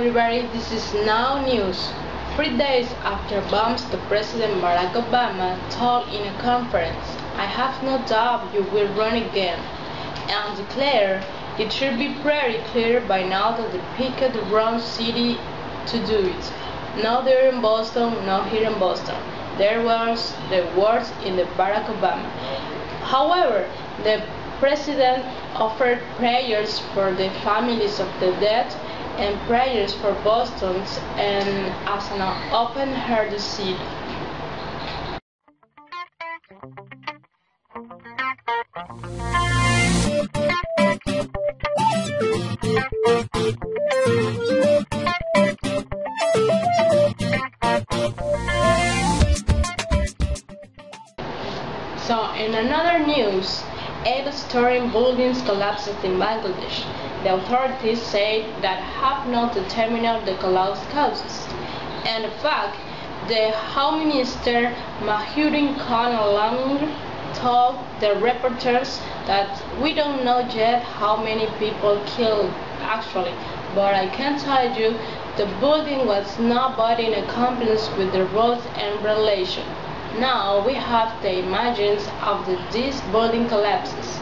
everybody, this is Now News. 3 days after bombs, the President Barack Obama told in a conference, "I have no doubt you will run again," and declared it should be pretty clear by now that the picket runs city to do it. No there in Boston, no here in Boston. There was the words in the Barack Obama. However, the President offered prayers for the families of the dead and prayers for Boston's and as an open-hearted city. So, in another news, 8-story buildings collapsed in Bangladesh. The authorities say that have not determined the collapse causes. And in fact, the Home Minister Mahiuddin Khan Alam told the reporters that we don't know yet how many people killed actually, but I can tell you the building was not built in accordance with the rules and regulations. Now we have the images of these building collapses.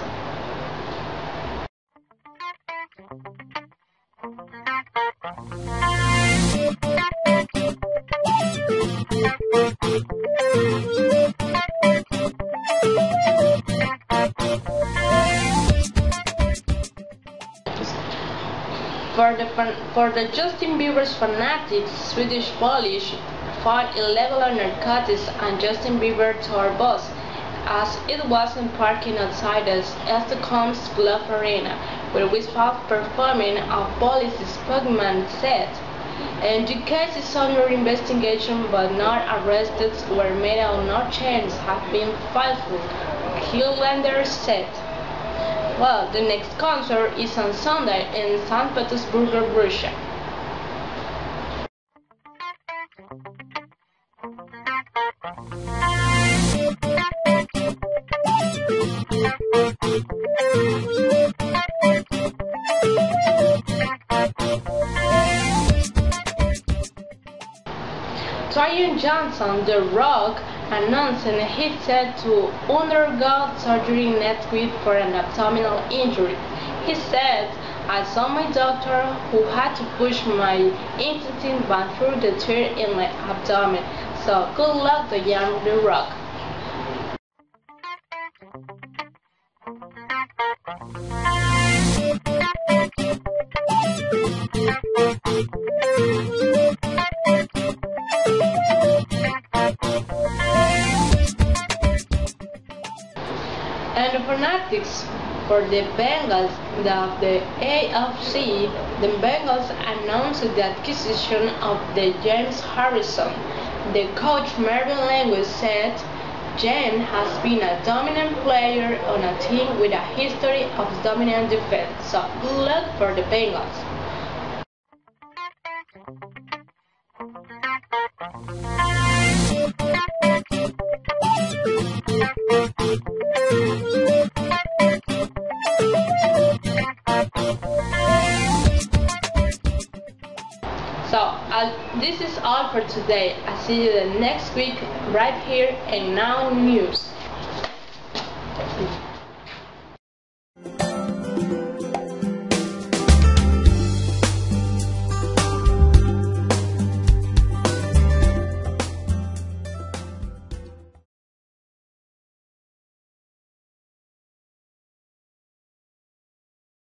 For the Justin Bieber's fanatics, Swedish police found illegal narcotics on Justin Bieber tour bus as it wasn't parking outside the Stockholm's Globe Arena, where we saw performing, a police spokesman said. And the case is under investigation, but not arrested where many or no charges have been filed. Highlander said. Well, the next concert is on Sunday in St. Petersburg, Russia. Dwayne Johnson, The Rock, announced he set to undergo surgery next week for an abdominal injury. He said, "I saw my doctor who had to push my intestine back through the tear in my abdomen. So good luck to young The Rock." And the fanatics for the Bengals of the AFC, the Bengals announced the acquisition of the James Harrison. The coach Marvin Lewis said, "James has been a dominant player on a team with a history of dominant defense, so good luck for the Bengals." So, this is all for today. I'll see you the next week right here in Now News.